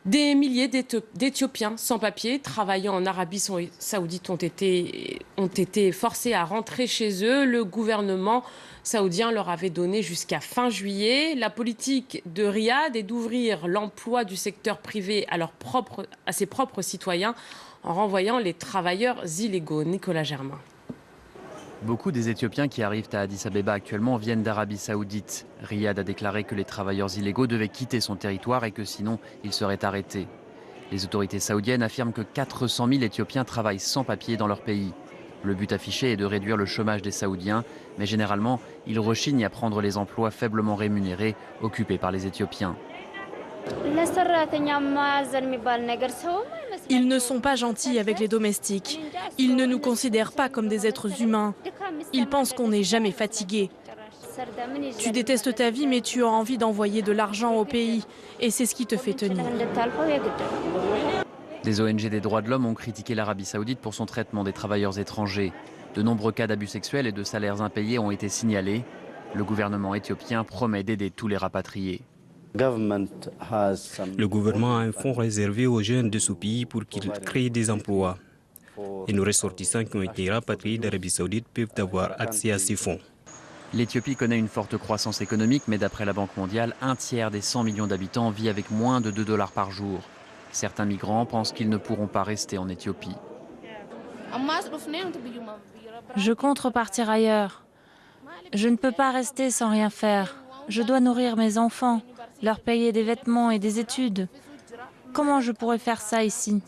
Des milliers d'Éthiopiens sans papier travaillant en Arabie Saoudite ont été forcés à rentrer chez eux. Le gouvernement saoudien leur avait donné jusqu'à fin juillet. La politique de Riyad est d'ouvrir l'emploi du secteur privé à ses propres citoyens en renvoyant les travailleurs illégaux. Nicolas Germain. Beaucoup des Éthiopiens qui arrivent à Addis Abeba actuellement viennent d'Arabie Saoudite. Riyad a déclaré que les travailleurs illégaux devaient quitter son territoire et que sinon ils seraient arrêtés. Les autorités saoudiennes affirment que 400 000 Éthiopiens travaillent sans papier dans leur pays. Le but affiché est de réduire le chômage des Saoudiens, mais généralement, ils rechignent à prendre les emplois faiblement rémunérés occupés par les Éthiopiens. Ils ne sont pas gentils avec les domestiques. Ils ne nous considèrent pas comme des êtres humains. Ils pensent qu'on n'est jamais fatigué. Tu détestes ta vie, mais tu as envie d'envoyer de l'argent au pays. Et c'est ce qui te fait tenir. Des ONG des droits de l'homme ont critiqué l'Arabie Saoudite pour son traitement des travailleurs étrangers. De nombreux cas d'abus sexuels et de salaires impayés ont été signalés. Le gouvernement éthiopien promet d'aider tous les rapatriés. Le gouvernement a un fonds réservé aux jeunes de ce pays pour qu'ils créent des emplois. Et nos ressortissants qui ont été rapatriés d'Arabie Saoudite peuvent avoir accès à ces fonds. L'Éthiopie connaît une forte croissance économique, mais d'après la Banque mondiale, un tiers des 100 millions d'habitants vit avec moins de 2 dollars par jour. Certains migrants pensent qu'ils ne pourront pas rester en Éthiopie. Je compte repartir ailleurs. Je ne peux pas rester sans rien faire. Je dois nourrir mes enfants, leur payer des vêtements et des études. Comment je pourrais faire ça ici ?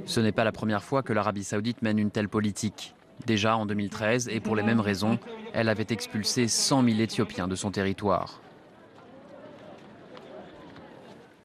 Ce n'est pas la première fois que l'Arabie Saoudite mène une telle politique. Déjà en 2013, et pour les mêmes raisons, elle avait expulsé 100 000 Éthiopiens de son territoire.